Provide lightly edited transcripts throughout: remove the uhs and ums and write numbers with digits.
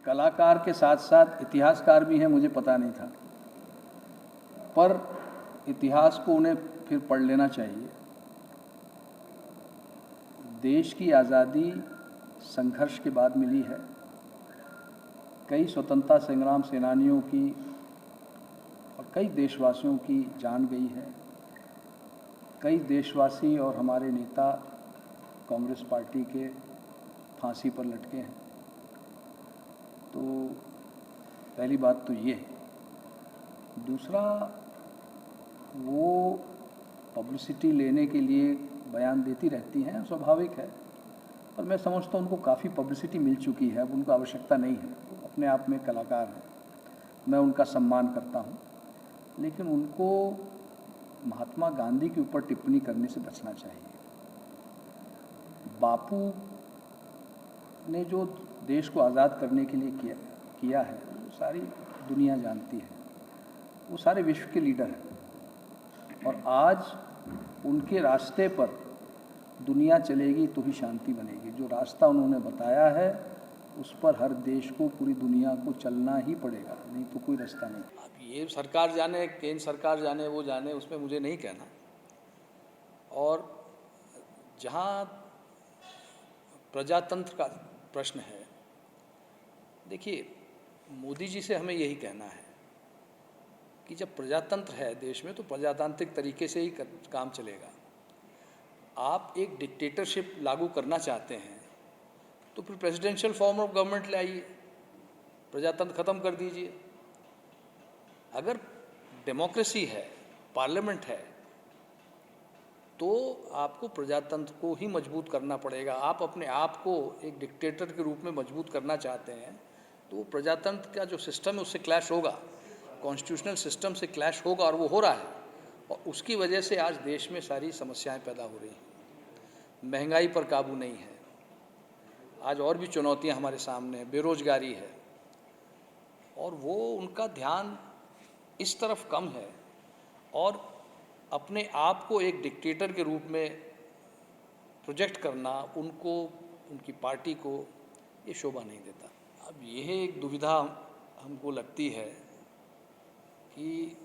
कलाकार के साथ साथ इतिहासकार भी हैं, मुझे पता नहीं था, पर इतिहास को उन्हें फिर पढ़ लेना चाहिए। देश की आज़ादी संघर्ष के बाद मिली है। कई स्वतंत्रता संग्राम सेनानियों की और कई देशवासियों की जान गई है। कई देशवासी और हमारे नेता कांग्रेस पार्टी के फांसी पर लटके हैं। तो पहली बात तो ये है। दूसरा, वो पब्लिसिटी लेने के लिए बयान देती रहती हैं, स्वाभाविक है, और मैं समझता हूँ उनको काफ़ी पब्लिसिटी मिल चुकी है, अब उनको आवश्यकता नहीं है। वो अपने आप में कलाकार हैं, मैं उनका सम्मान करता हूँ, लेकिन उनको महात्मा गांधी के ऊपर टिप्पणी करने से बचना चाहिए। बापू ने जो देश को आज़ाद करने के लिए किया है, वो सारी दुनिया जानती है। वो सारे विश्व के लीडर हैं, और आज उनके रास्ते पर दुनिया चलेगी तो ही शांति बनेगी। जो रास्ता उन्होंने बताया है उस पर हर देश को, पूरी दुनिया को चलना ही पड़ेगा, नहीं तो कोई रास्ता नहीं। अब ये सरकार जाने, केंद्र सरकार जाने, वो जाने, उसमें मुझे नहीं कहना। और जहाँ प्रजातंत्र का प्रश्न है, देखिए, मोदी जी से हमें यही कहना है कि जब प्रजातंत्र है देश में तो प्रजातांत्रिक तरीके से ही काम चलेगा। आप एक डिक्टेटरशिप लागू करना चाहते हैं तो फिर प्रेसिडेंशियल फॉर्म ऑफ गवर्नमेंट ले आइए, प्रजातंत्र ख़त्म कर दीजिए। अगर डेमोक्रेसी है, पार्लियामेंट है, तो आपको प्रजातंत्र को ही मजबूत करना पड़ेगा। आप अपने आप को एक डिक्टेटर के रूप में मजबूत करना चाहते हैं तो प्रजातंत्र का जो सिस्टम है उससे क्लैश होगा, कॉन्स्टिट्यूशनल सिस्टम से क्लैश होगा, और वो हो रहा है। और उसकी वजह से आज देश में सारी समस्याएं पैदा हो रही हैं। महंगाई पर काबू नहीं है, आज और भी चुनौतियां हमारे सामने हैं, बेरोजगारी है, और वो उनका ध्यान इस तरफ कम है, और अपने आप को एक डिक्टेटर के रूप में प्रोजेक्ट करना उनको, उनकी पार्टी को, ये शोभा नहीं देता। अब यह एक दुविधा हमको लगती है कि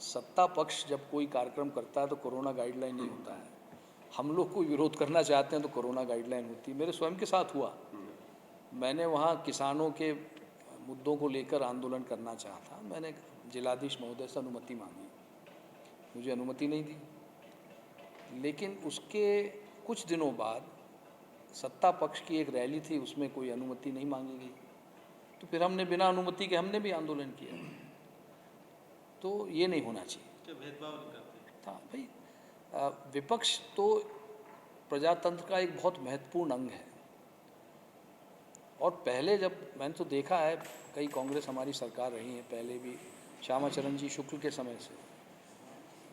सत्ता पक्ष जब कोई कार्यक्रम करता है तो कोरोना गाइडलाइन नहीं होता है, हम लोग कोई विरोध करना चाहते हैं तो कोरोना गाइडलाइन होती है। मेरे स्वयं के साथ हुआ, मैंने वहाँ किसानों के मुद्दों को लेकर आंदोलन करना चाहा था, मैंने जिलाधीश महोदय से अनुमति मांगी, मुझे अनुमति नहीं दी। लेकिन उसके कुछ दिनों बाद सत्ता पक्ष की एक रैली थी, उसमें कोई अनुमति नहीं मांगी गई, तो फिर हमने बिना अनुमति के हमने भी आंदोलन किया। तो ये नहीं होना चाहिए। भेदभाव करते था भाई, विपक्ष तो प्रजातंत्र का एक बहुत महत्वपूर्ण अंग है। और पहले जब मैंने तो देखा है, कई कांग्रेस हमारी सरकार रही है पहले भी, श्यामाचरण जी शुक्ल के समय से,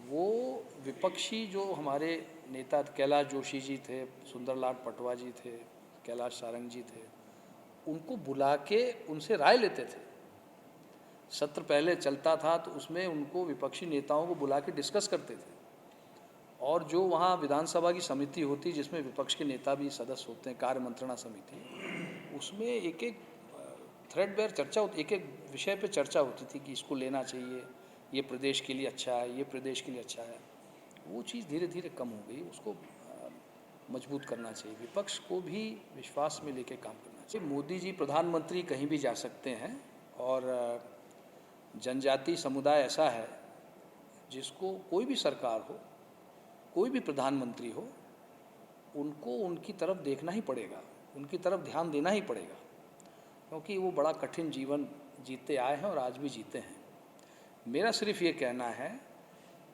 वो विपक्षी जो हमारे नेता कैलाश जोशी जी थे, सुंदरलाल पटवा जी थे, कैलाश सारंग जी थे, उनको बुला के उनसे राय लेते थे। सत्र पहले चलता था तो उसमें उनको, विपक्षी नेताओं को बुला के डिस्कस करते थे। और जो वहाँ विधानसभा की समिति होती जिसमें विपक्ष के नेता भी सदस्य होते हैं, कार्य मंत्रणा समिति, उसमें एक एक थ्रेड बेयर चर्चा होती, एक एक विषय पे चर्चा होती थी कि इसको लेना चाहिए, ये प्रदेश के लिए अच्छा है, ये प्रदेश के लिए अच्छा है। वो चीज़ धीरे धीरे कम हो गई, उसको मजबूत करना चाहिए, विपक्ष को भी विश्वास में लेके काम करना चाहिए। मोदी जी प्रधानमंत्री कहीं भी जा सकते हैं, और जनजाति समुदाय ऐसा है जिसको कोई भी सरकार हो, कोई भी प्रधानमंत्री हो, उनको उनकी तरफ देखना ही पड़ेगा, उनकी तरफ ध्यान देना ही पड़ेगा, क्योंकि वो बड़ा कठिन जीवन जीते आए हैं और आज भी जीते हैं। मेरा सिर्फ ये कहना है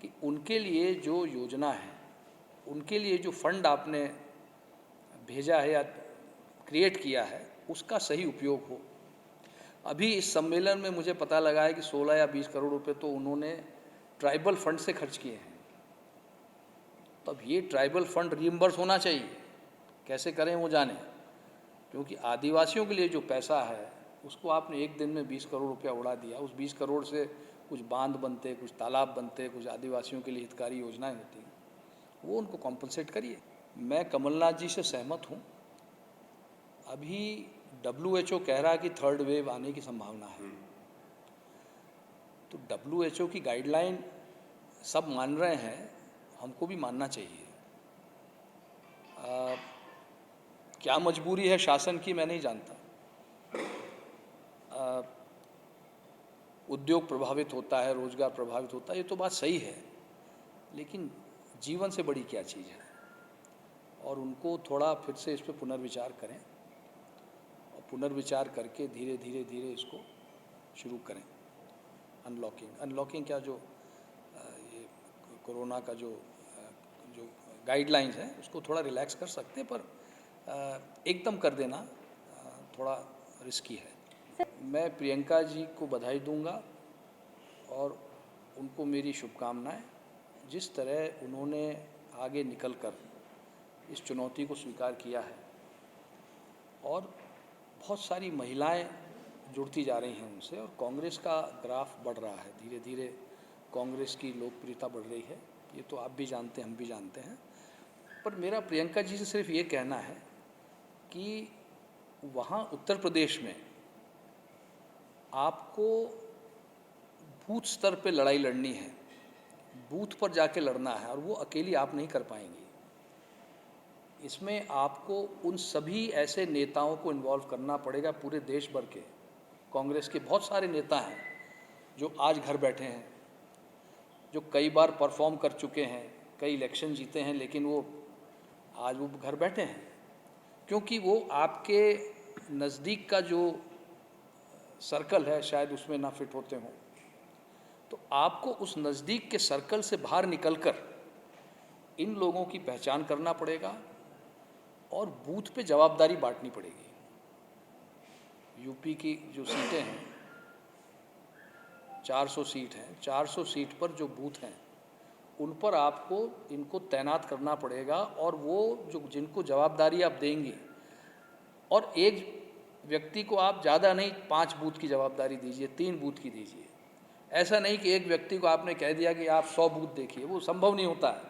कि उनके लिए जो योजना है, उनके लिए जो फंड आपने भेजा है या क्रिएट किया है, उसका सही उपयोग हो। अभी इस सम्मेलन में मुझे पता लगा है कि 16 या 20 करोड़ रुपए तो उन्होंने ट्राइबल फंड से खर्च किए हैं। तब ये ट्राइबल फंड रीइंबर्स होना चाहिए, कैसे करें वो जाने, क्योंकि आदिवासियों के लिए जो पैसा है उसको आपने एक दिन में 20 करोड़ रुपया उड़ा दिया। उस 20 करोड़ से कुछ बांध बनते, कुछ तालाब बनते, कुछ आदिवासियों के लिए हितकारी योजनाएं होती हैं, वो उनको कॉम्पनसेट करिए। मैं कमलनाथ जी से सहमत हूँ। अभी WHO कह रहा है कि थर्ड वेव आने की संभावना है, तो WHO की गाइडलाइन सब मान रहे हैं, हमको भी मानना चाहिए। क्या मजबूरी है शासन की मैं नहीं जानता। उद्योग प्रभावित होता है, रोजगार प्रभावित होता है, ये तो बात सही है, लेकिन जीवन से बड़ी क्या चीज़ है। और उनको थोड़ा फिर से इस पर पुनर्विचार करें और पुनर्विचार करके धीरे धीरे धीरे इसको शुरू करें। अनलॉकिंग क्या, जो ये कोरोना का जो गाइडलाइंस है उसको थोड़ा रिलैक्स कर सकते हैं, पर एकदम कर देना थोड़ा रिस्की है। मैं प्रियंका जी को बधाई दूंगा और उनको मेरी शुभकामनाएं। जिस तरह उन्होंने आगे निकलकर इस चुनौती को स्वीकार किया है और बहुत सारी महिलाएं जुड़ती जा रही हैं उनसे, और कांग्रेस का ग्राफ बढ़ रहा है, धीरे धीरे कांग्रेस की लोकप्रियता बढ़ रही है। ये तो आप भी जानते हैं, हम भी जानते हैं। पर मेरा प्रियंका जी से सिर्फ ये कहना है कि वहाँ उत्तर प्रदेश में आपको बूथ स्तर पे लड़ाई लड़नी है, बूथ पर जाके लड़ना है, और वो अकेली आप नहीं कर पाएंगी। इसमें आपको उन सभी ऐसे नेताओं को इन्वॉल्व करना पड़ेगा, पूरे देश भर के कांग्रेस के बहुत सारे नेता हैं जो आज घर बैठे हैं, जो कई बार परफॉर्म कर चुके हैं, कई इलेक्शन जीते हैं, लेकिन वो आज वो घर बैठे हैं क्योंकि वो आपके नज़दीक का जो सर्कल है शायद उसमें ना फिट होते हों। तो आपको उस नज़दीक के सर्कल से बाहर निकलकर इन लोगों की पहचान करना पड़ेगा और बूथ पे जवाबदारी बांटनी पड़ेगी। यूपी की जो सीटें हैं 400 सीट हैं, 400 सीट पर जो बूथ हैं उन पर आपको इनको तैनात करना पड़ेगा, और वो जो जिनको जवाबदारी आप देंगे, और एक व्यक्ति को आप ज़्यादा नहीं 5 बूथ की जवाबदारी दीजिए, 3 बूथ की दीजिए। ऐसा नहीं कि एक व्यक्ति को आपने कह दिया कि आप 100 बूथ देखिए, वो संभव नहीं होता है।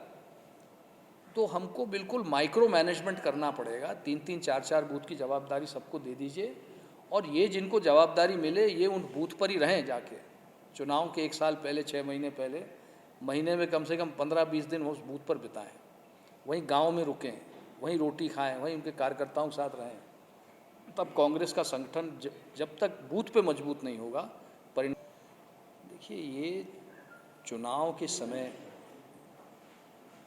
तो हमको बिल्कुल माइक्रो मैनेजमेंट करना पड़ेगा, 3-3, 4-4 बूथ की जवाबदारी सबको दे दीजिए, और ये जिनको जवाबदारी मिले ये उन बूथ पर ही रहें जाके। चुनाव के 1 साल पहले, 6 महीने पहले, महीने में कम से कम 15-20 दिन उस बूथ पर बिताएं, वहीं गांव में रुकें, वहीं रोटी खाएं, वहीं उनके कार्यकर्ताओं के साथ रहें। तब कांग्रेस का संगठन जब तक बूथ पे मजबूत नहीं होगा देखिए, ये चुनाव के समय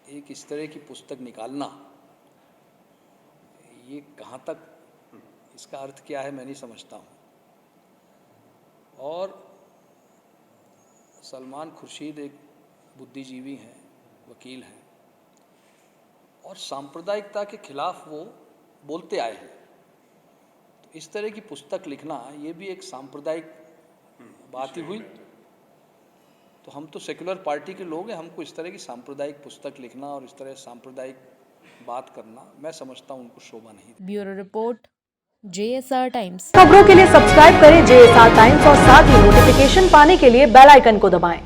एक इस तरह की पुस्तक निकालना, ये कहाँ तक, इसका अर्थ क्या है मैं नहीं समझता हूँ। और सलमान खुर्शीद एक बुद्धिजीवी हैं, वकील हैं, और सांप्रदायिकता के खिलाफ वो बोलते आए हैं। तो इस तरह की पुस्तक लिखना ये भी एक सांप्रदायिक बात ही हुई। तो हम तो सेक्युलर पार्टी के लोग हैं, हमको इस तरह की सांप्रदायिक पुस्तक लिखना और इस तरह सांप्रदायिक बात करना, मैं समझता हूँ उनको शोभा नहीं। Bureau report, JSR times. खबरों के लिए सब्सक्राइब करें JSR टाइम्स और साथ ही नोटिफिकेशन पाने के लिए बेल आइकन को दबाएं।